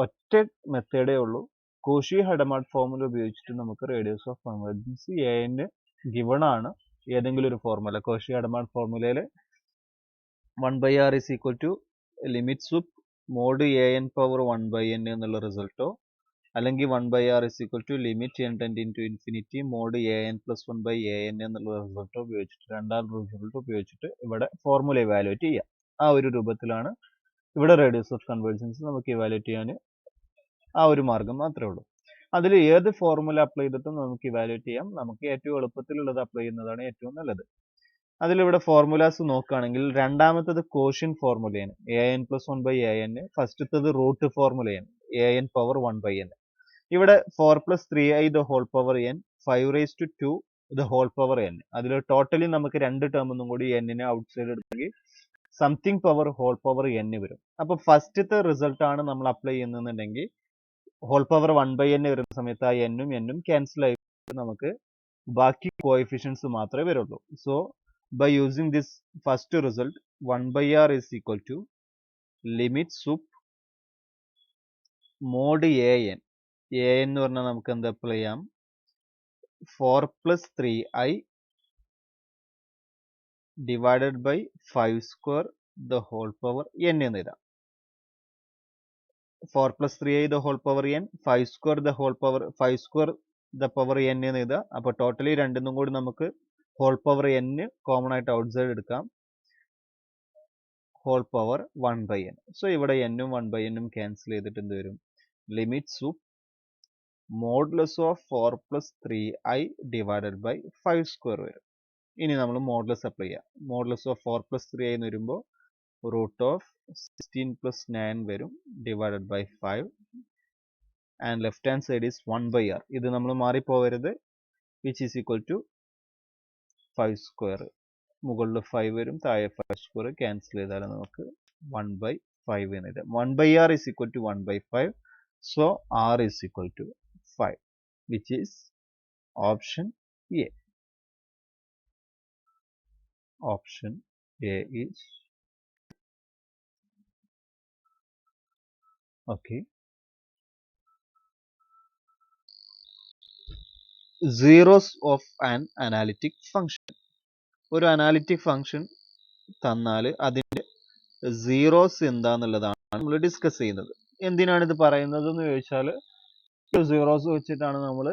ഒറ്റ മെത്തേഡേ ഉള്ളൂ. കോഷി ഹെഡമാർഡ് ഫോർമുല ഉപയോഗിച്ചിട്ട് നമുക്ക് radius of convergence a n given ആണ്. ഏതെങ്കിലും ഒരു ഫോർമുല, കോഷി ഹെഡമാർഡ് ഫോർമുലയിൽ 1 by r is equal to limit sup mod a n power 1 by n എന്നുള്ള റിസൾട്ടോ, അല്ലെങ്കിൽ 1 by r is equal to limit n tending to infinity mod a n plus 1 by a n എന്നുള്ള റിസൾട്ടോ ഉപയോഗിച്ചിട്ട്, രണ്ടാം result ഉപയോഗിച്ചിട്ട് ഇവിടെ formula evaluate ചെയ്യാം. ആ ഒരു രൂപത്തിലാണ് ഇവിടെ റേഡിയസ് ഓഫ് കൺവെർജൻസ് നമുക്ക് ഇവാലുവേറ്റ് ചെയ്യാൻ ആ ഒരു മാർഗം മാത്രമേ ഉള്ളൂ. അതിൽ ഏത് ഫോർമുല അപ്ലൈ ചെയ്തിട്ടും നമുക്ക് ഇവാലുവേറ്റ് ചെയ്യാം. നമുക്ക് ഏറ്റവും എളുപ്പത്തിലുള്ളത് അപ്ലൈ ചെയ്യുന്നതാണ് ഏറ്റവും നല്ലത്. അതിലിവിടെ ഫോർമുലാസ് നോക്കുകയാണെങ്കിൽ രണ്ടാമത്തത് കോഷ്യൻ ഫോർമുലയാണ് a n plus 1 by a n, ഫസ്റ്റത്തത് റൂട്ട് ഫോർമുലയാണ് a n power 1 by n. ഇവിടെ 4 plus 3i the whole power n, 5 raised to 2 the whole power n. അതിൽ ടോട്ടലി നമുക്ക് രണ്ട് ടേം ഒന്നും കൂടി n-നെ ഔട്ട് സൈഡ് എടുത്തെങ്കിൽ something power whole power n വരും. അപ്പോൾ ഫസ്റ്റത്തെ റിസൾട്ട് ആണ് നമ്മൾ അപ്ലൈ ചെയ്യുന്നുണ്ടെങ്കിൽ ഹോൾ പവർ 1 by n വരുന്ന സമയത്ത് ആ n-ഉം ക്യാൻസൽ ആയി നമുക്ക് ബാക്കി കോഎഫിഷ്യൻസ് മാത്രമേ വരുള്ളൂ. So by using this first result, 1 by r is equal to limit sup mod an. an എന്ന് പറഞ്ഞാൽ നമുക്ക് എന്താ അപ്ലൈ ചെയ്യാം, 4 plus 3i divided by 5 square the whole power n എന്ന് എഴുതാം. 4 plus 3i the whole power n, 5 square the whole power, 5 square the power n എന്ന് എഴുതാം. അപ്പോൾ ടോട്ടലി രണ്ടിനും കൂടി നമുക്ക് ഹോൾ പവർ n കോമൺ ആയിട്ട് ഔട്ട് സൈഡ് എടുക്കാം, whole power 1 by n. So ഇവിടെ n-ഉം 1 by n-ഉം ക്യാൻസൽ ചെയ്തിട്ട് എന്ത് വരും, limit sup modulus of 4 plus 3i divided by 5 square വരും. ഇനി നമ്മൾ മോഡ്ലെസ് അപ്ലൈ ചെയ്യാം. മോഡ്ലെസ് ഓഫ് 4 plus 3i എന്ന് വരുമ്പോൾ റൂട്ട് ഓഫ് 16 plus 9 വരും divided by 5 and left hand side is 1 by r. ഇത് നമ്മൾ മാറിപ്പോവരുത്, which is equal to 5 square. മുകളിൽ 5 വരും, താഴെ 5 സ്ക്വയർ ക്യാൻസൽ ചെയ്താൽ നമുക്ക് 1 by 5 എന്ന് എഴുതാം. 1 by r is equal to 1 by 5. So r is equal to 5, which is option A. Option A is okay. Zeros of an analytic function. ഒരു analytic function തന്നാൽ അതിൻ്റെ സീറോസ് എന്താന്നുള്ളതാണ് നമ്മൾ ഡിസ്കസ് ചെയ്യുന്നത്. എന്തിനാണ് ഇത് പറയുന്നത് എന്ന് ചോദിച്ചാൽ സീറോസ് വെച്ചിട്ടാണ് നമ്മൾ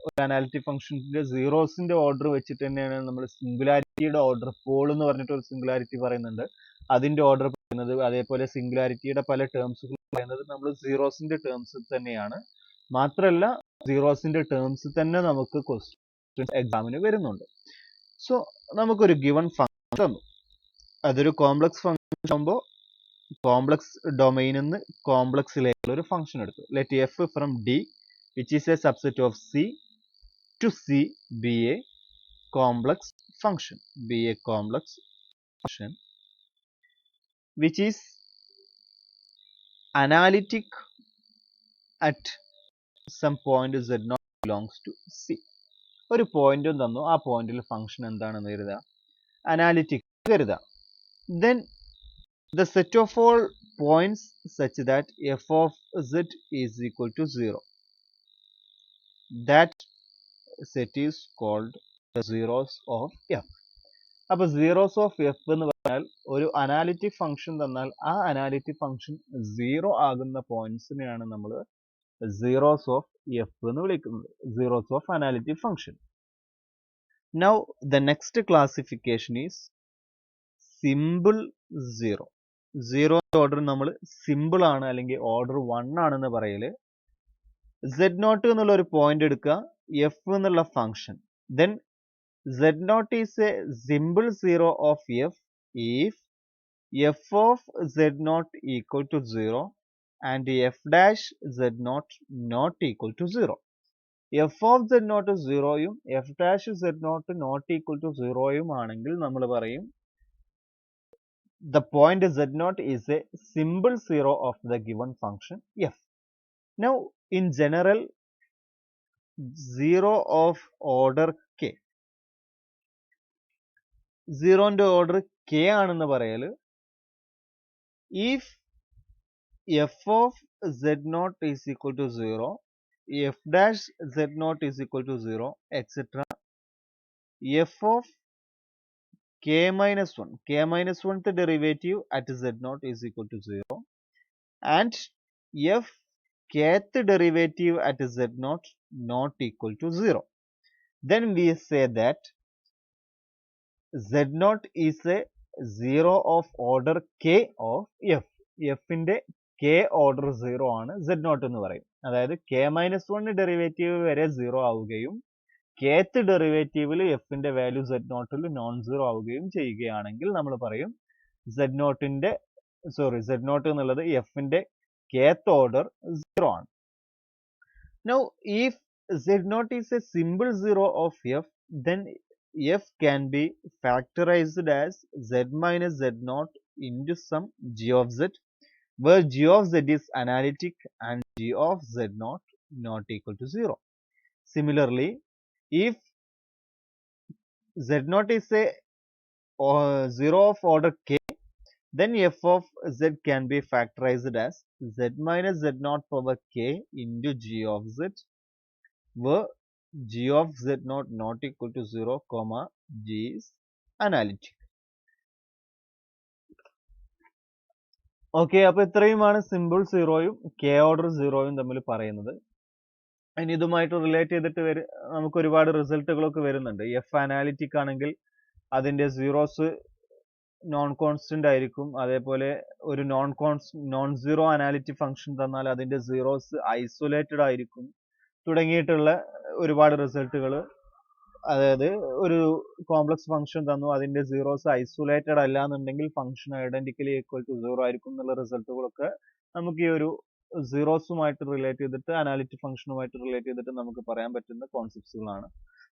ഒരു അനാലിറ്റിക് ഫംഗ്ഷൻ്റെ സീറോസിന്റെ ഓർഡർ വെച്ചിട്ട് തന്നെയാണ് നമ്മൾ സിംഗുലാരിറ്റിയുടെ ഓർഡർ, പോൾ എന്ന് പറഞ്ഞിട്ട് ഒരു സിംഗുലാരിറ്റി പറയുന്നുണ്ട്, അതിന്റെ ഓർഡർ പറയുന്നത്. അതേപോലെ സിംഗുലാരിറ്റിയുടെ പല ടേംസുകൾ പറയുന്നത് നമ്മൾ സീറോസിന്റെ ടേംസ് തന്നെയാണ്. മാത്രമല്ല സീറോസിന്റെ ടേംസ് തന്നെ നമുക്ക് ക്വസ്റ്റ്യൻ എക്സാമിന് വരുന്നുണ്ട്. സോ നമുക്കൊരു ഗിവൺ ഫംഗ്ഷൻ തന്നു, അതൊരു കോംപ്ലക്സ് ഫംഗ്ഷൻ ആകുമ്പോൾ കോംപ്ലക്സ് ഡൊമൈനിൽ നിന്ന് കോംപ്ലക്സിലേക്കുള്ള ഒരു ഫംഗ്ഷൻ എടുത്തു. Let F from D which is a subset of C to C be a complex function, which is analytic at some point z not belongs to C. ഒരു പോയിന്റും തന്നു, ആ പോയിന്റിൽ ഫംഗ്ഷൻ എന്താണെന്ന് കരുതുക, അനാലിറ്റിക് കരുതുക. Then the set of all points such that f of z is equal to 0. That set is called the zeros of f. അപ്പോൾ zeros of f എന്ന് പറഞ്ഞാൽ ഒരു അനാലിറ്റിക് ഫംഗ്ഷൻ തന്നാൽ ആ അനാലിറ്റിക് ഫംഗ്ഷൻ 0 ആകുന്ന പോയിന്റ്സിനെയാണ് നമ്മൾ zeros of f എന്ന് വിളിക്കുന്നത്, zeros of analytic function. Now the next classification is simple zero. Zero order നമ്മൾ സിമ്പിൾ ആണ് അല്ലെങ്കിൽ ഓർഡർ 1 ആണെന്ന് പറയല്. z0 എന്നുള്ള ഒരു പോയിന്റ് എടുക്കുക, f എന്നുള്ള function. Then z0 is a simple zero of f if f of z0 equal to 0 and f dash z0 not equal to 0. f of z0 0 യും f dash z0 not equal to 0 യും ആണെങ്കിൽ നമ്മൾ പറയും the point z0 is a simple zero of the given function f. Now in general, zero of order k, സീറോന്റെ order k ആണെന്ന് പറയല് if f of z0 is equal to 0, f dash z0 is equal to 0, etc. f of k minus 1th derivative at z0 is equal to 0 and f kth derivative at z0 not equal to 0. Then we say that z0 is a zero of order k of f. f ന്റെ k order 0 ആണ് z0 എന്ന് പറയും. അതായത് k minus 1 derivative വരെ 0 ആവുകയും kth ഡെറിവേറ്റീവിൽ f ന്റെ value z0 non zero ആവുകയും ചെയ്യുകയാണെങ്കിൽ നമ്മൾ പറയും z0 എന്നുള്ളത് f ന്റെ kth ഓർഡർ 0 ആണ്. Now if z0 is a simple zero of f, then f can be factorized as z minus z0 into some g of z, where g of z is analytic and g of z0 not equal to 0. Similarly, if z0 is a zero of order k, then f of z can be factorized as z minus z0 power k into g of z, where g of z0 not equal to 0, comma g is analytic. Okay, അപ്പൊ ഇത്രയുമാണ് simple സീറോയും K order സീറോയും തമ്മിൽ പറയുന്നത്. ഇനി ഇതുമായിട്ട് relate ചെയ്തിട്ട് നമുക്ക് ഒരുപാട് റിസൾട്ടുകളൊക്കെ വരുന്നുണ്ട്. എഫ് അനാലിറ്റിക് ആണെങ്കിൽ അതിന്റെ സീറോസ് നോൺ കോൺസ്റ്റന്റ് ആയിരിക്കും. അതേപോലെ ഒരു നോൺ സീറോ അനാലിറ്റിക് ഫംഗ്ഷൻ തന്നാൽ അതിന്റെ സീറോസ് ഐസൊലേറ്റഡ് ആയിരിക്കും. തുടങ്ങിയിട്ടുള്ള ഒരുപാട് റിസൾട്ടുകൾ, അതായത് ഒരു കോംപ്ലക്സ് ഫംഗ്ഷൻ തന്നു, അതിന്റെ സീറോസ് ഐസൊലേറ്റഡ് അല്ല എന്നുണ്ടെങ്കിൽ ഫംഗ്ഷൻ ഐഡന്റിക്കലി ഈക്വൽ ടു 0 ആയിരിക്കും എന്നുള്ള റിസൾട്ടുകളൊക്കെ നമുക്ക് ഈ ഒരു സീറോസുമായിട്ട് റിലേറ്റ് ചെയ്തിട്ട് അനാലിറ്റിക് ഫംഗ്ഷനുമായിട്ട് റിലേറ്റ് ചെയ്തിട്ട് നമുക്ക് പറയാൻ പറ്റുന്ന കോൺസെപ്റ്റുകളാണ്.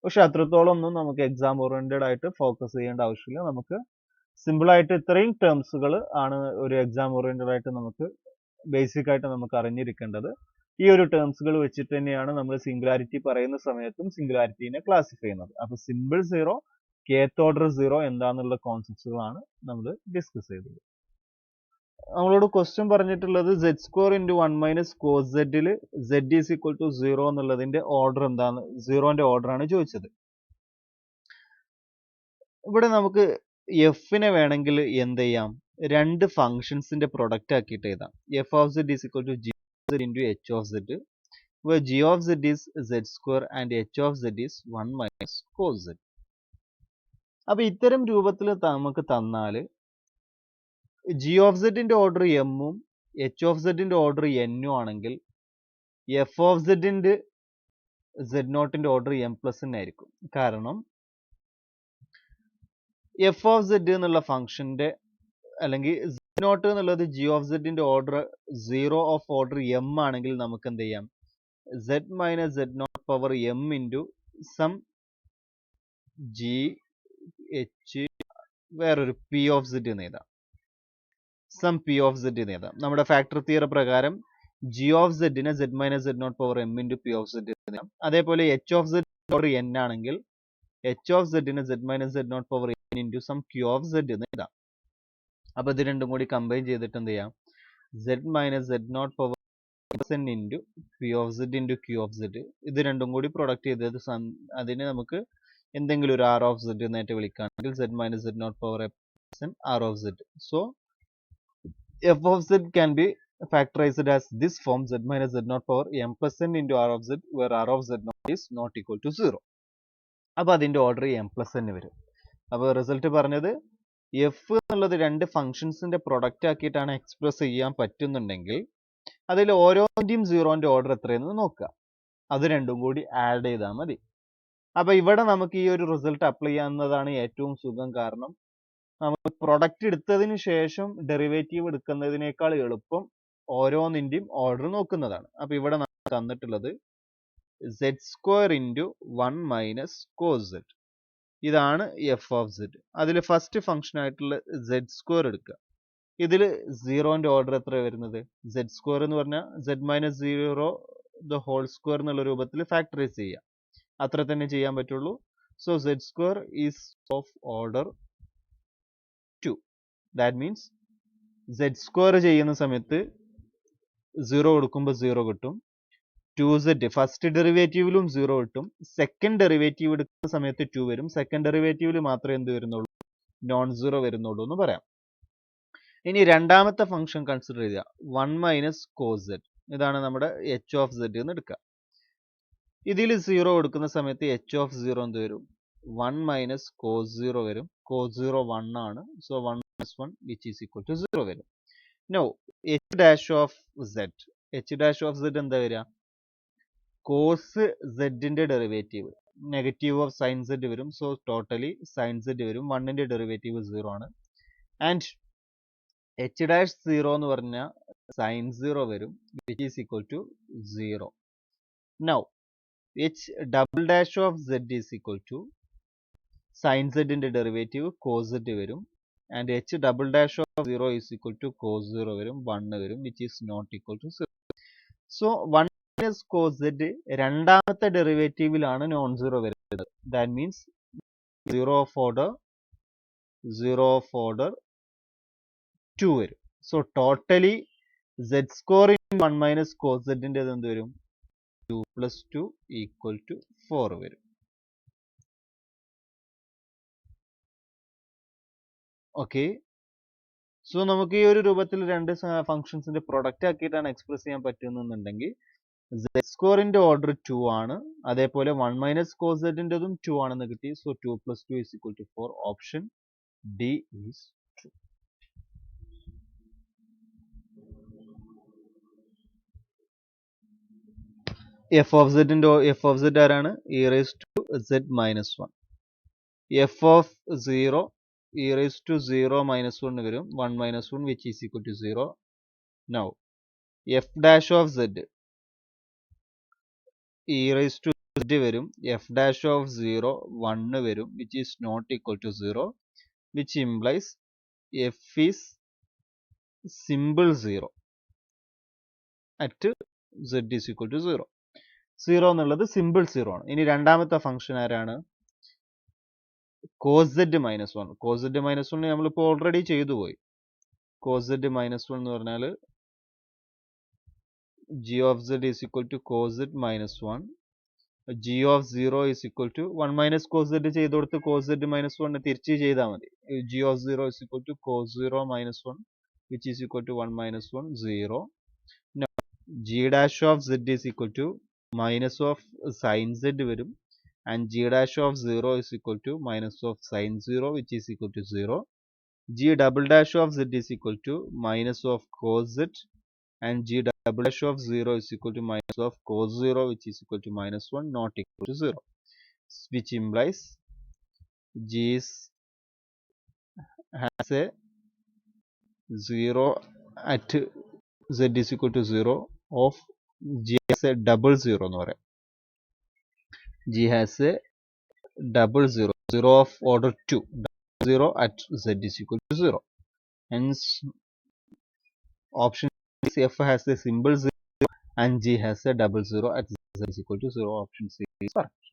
പക്ഷെ അത്രത്തോളം ഒന്നും നമുക്ക് എക്സാം ഓറിയന്റഡ് ആയിട്ട് ഫോക്കസ് ചെയ്യേണ്ട ആവശ്യമില്ല. നമുക്ക് സിമ്പിൾ ആയിട്ട് ഇത്രയും ടേംസുകൾ ആണ് ഒരു എക്സാം ഓറിയന്റഡ് ആയിട്ട് നമുക്ക് ബേസിക് ആയിട്ട് നമുക്ക് അറിഞ്ഞിരിക്കേണ്ടത്. ഈ ഒരു ടേംസുകൾ വെച്ചിട്ട് തന്നെയാണ് നമ്മൾ സിംഗുലാരിറ്റി പറയുന്ന സമയത്തും സിംഗുലാരിറ്റീനെ ക്ലാസിഫൈ ചെയ്യുന്നത്. അപ്പൊ simple zero, kth order zero എന്താന്നുള്ള കോൺസെപ്റ്റുകളാണ് നമ്മൾ ഡിസ്കസ് ചെയ്തത്. നമ്മളോട് ക്വസ്റ്റ്യൻ പറഞ്ഞിട്ടുള്ളത് z square into 1 minus cos സെഡിൽ z ഈസ് ഈക്വൽ ടു 0 എന്നുള്ളതിന്റെ ഓർഡർ എന്താണ്, സീറോന്റെ ഓർഡർ ആണ് ചോദിച്ചത്. ഇവിടെ നമുക്ക് എഫിനെ വേണമെങ്കിൽ എന്ത് ചെയ്യാം, രണ്ട് ഫംഗ്ഷൻസിന്റെ പ്രൊഡക്റ്റ് ആക്കിയിട്ട് എഴുതാം. f of z is equal to g z into h of z, where g of z is z square and h of z is 1 minus cos z. അപ്പോൾ ഇത്തരം രൂപത്തിൽ നമുക്ക് തന്നാൽ g of z ന്റെ order m ഉം h of z ന്റെ order n ഉം ആണെങ്കിൽ f of z ന്റെ z0 ന്റെ ഓർഡർ m പ്ലസ് n ആയിരിക്കും. കാരണം f of z എന്നുള്ള ഫംഗ്ഷന്റെ അല്ലെങ്കിൽ z0 എന്നുള്ളത് g of z ന്റെ ഓർഡർ 0 ഓഫ് ഓർഡർ m ആണെങ്കിൽ നമുക്ക് എന്ത് ചെയ്യാം, z minus z0 power m into some g h വേറൊരു p of z എന്ന് എഴുതാം, സം p of z എന്ന് എഴുതാം. നമ്മുടെ ഫാക്ടർ തിയറി പ്രകാരം g of z നെ z minus z0 power m into p of z എന്ന് എഴുതാം. അതേപോലെ h of z order n ആണെങ്കിൽ h of z നെ z minus z0 power n into some q of z എന്ന് എഴുതാം. അപ്പോൾ ഇത് രണ്ടും കൂടി കമ്പൈൻ ചെയ്തിട്ട് എന്ത് ചെയ്യാം, z minus z0 power n into p of z into q of z, ഇത് രണ്ടും കൂടി പ്രൊഡക്റ്റ് ചെയ്തത് അതിനെ നമുക്ക് എന്തെങ്കിലും ഒരു r of z എന്നായിട്ട് വിളിക്കുകയാണെങ്കിൽ z minus z0 power n r of z. So f of z can be factorized as this form z minus z0 power m plus n into r of z, where r of z0 is not equal to 0. അപ്പോൾ അതിൻ്റെ order m plus n വരും. അപ്പോൾ result പറഞ്ഞത് F എന്നുള്ളത് രണ്ട് ഫംഗ്ഷൻസിന്റെ product ആക്കിയിട്ടാണ് express ചെയ്യാൻ പറ്റുന്നുണ്ടെങ്കിൽ അതിൽ ഓരോന്നിൻ്റെയും സീറോന്റെ ഓർഡർ എത്രയെന്ന് നോക്കുക, അത് രണ്ടും കൂടി ആഡ് ചെയ്താൽ മതി. അപ്പോൾ ഇവിടെ നമുക്ക് ഈ ഒരു റിസൾട്ട് അപ്ലൈ ചെയ്യാവുന്നതാണ് ഏറ്റവും സുഖം. കാരണം നമുക്ക് പ്രൊഡക്റ്റ് എടുത്തതിന് ശേഷം ഡെറിവേറ്റീവ് എടുക്കുന്നതിനേക്കാൾ എളുപ്പം ഓരോന്നിൻ്റെയും ഓർഡർ നോക്കുന്നതാണ്. അപ്പോൾ ഇവിടെ നമുക്ക് തന്നിട്ടുള്ളത് z square into 1 minus cos z, ഇതാണ് എഫ് ഓഫ് z. അതിൽ ഫസ്റ്റ് ഫംഗ്ഷൻ ആയിട്ടുള്ള z സ്ക്വയർ എടുക്കുക. ഇതിൽ സീറോന്റെ ഓർഡർ എത്ര വരുന്നത്, z സ്ക്വയർ എന്ന് പറഞ്ഞാൽ z minus 0 the whole square എന്നുള്ള രൂപത്തിൽ ഫാക്ടറൈസ് ചെയ്യുക, അത്ര തന്നെ ചെയ്യാൻ പറ്റുള്ളൂ. So z square is of order 2. That means z square ചെയ്യുന്ന സമയത്ത് 0 കൊടുക്കുമ്പോൾ 0 കിട്ടും, 2z ഫസ്റ്റ് ഡെറിവേറ്റീവിലും 0 കിട്ടും, സെക്കൻഡ് ഡെറിവേറ്റീവ് എടുക്കുന്ന സമയത്ത് 2 വരും, സെക്കൻഡ് ഡെറിവേറ്റീവിൽ മാത്രമേ എന്ത് വരുന്നുള്ളൂ, നോൺ സീറോ വരുന്നുള്ളൂ എന്ന് പറയാം. ഇനി രണ്ടാമത്തെ ഫംഗ്ഷൻ കൺസിഡർ ചെയ്യുക, 1 മൈനസ് കോസ് z, ഇതാണ് നമ്മുടെ h ഓഫ് z എന്ന് എടുക്കുക. ഇതിൽ 0 കൊടുക്കുന്ന സമയത്ത് h ഓഫ് 0 എന്ത് വരും, 1 മൈനസ് കോസ് 0 വരും. കോസ് 0 1 ആണ്, so 1 minus 1 which is equal to 0 വരും. Now h dash of z, h dash of z എന്താ വരിക, cos z derivative negative of sine z വരും, സോ ടോട്ടലി സൈൻ z വരും. 1ന്റെ derivative 0 ആണ്. ആൻഡ് h ഡാഷ് 0 എന്ന് പറഞ്ഞാൽ sine 0 വരും, which is equal to 0. Now h double dash of z is equal to sine z derivative cos z വരും, and h double dash of 0 is equal to cos 0 വരും, 1 വരും, which is not equal to 0. So 1 minus cos z രണ്ടാമത്തെ ഡെറിവേറ്റീവിലാണ് non zero വരുന്നത്. That means 0 of order 2 വരും. So totally z score in 1 minus cos z എന്ത് വരും, 2 plus 2 equal to 4 വരും. Okay, so നമുക്ക് ഈ ഒരു രൂപത്തിൽ രണ്ട് ഫംഗ്ഷൻസിന്റെ പ്രൊഡക്റ്റ് ആക്കിയിട്ടാണ് എക്സ്പ്രസ് ചെയ്യാൻ പറ്റുന്നുണ്ടെങ്കിൽ z സ്കോറിന്റെ ഓർഡർ 2 ആണ്, അതേപോലെ 1 മൈനസ് കോസ് zൻ്റെതും 2 ആണെന്ന് കിട്ടി. So 2 plus 2 is equal to 4. Option D is true. F of z ആരാണ്, e raise to z minus 1. F of 0 e raise to 0 minus 1 വരും, 1 minus 1 which is equal to 0. Now F dash of z e raise to z വരും, F dash of 0 1 വരും, which is not equal to 0, which implies F is simple 0 at z is equal to 0. 0 എന്നുള്ളത് simple 0 ആണ്. ഇനി രണ്ടാമത്തെ function ആരാണ്, cos z minus 1. Cos z minus 1 നമ്മളിപ്പോൾ already ചെയ്തു പോയി. കോസ് z മൈനസ് 1 എന്ന് പറഞ്ഞാൽ g of z is equal to cos z minus 1, g of 0 is equal to 1 minus cos z ചെയ്ത് കൊടുത്ത് കോസ് z മൈനസ് 1 തിരിച്ച് ചെയ്താൽ മതി. g of 0 is equal to cos 0 minus 1 which is equal to 1 minus 1 0. g dash of z is equal to minus of sin z varum, and g dash of 0 is equal to minus of sin 0, which is equal to 0. G double dash of z is equal to minus of cos z, and g double dash of 0 is equal to minus of cos 0, which is equal to minus 1, not equal to 0, which implies g has a 0 at z is equal to 0 of g has a double 0 എന്ന് പറയാം. G has a double 0, 0 of order 2, 0 at z is equal to 0. Hence, option C, F has a symbol 0 and G has a double 0 at z is equal to 0. Option C is correct.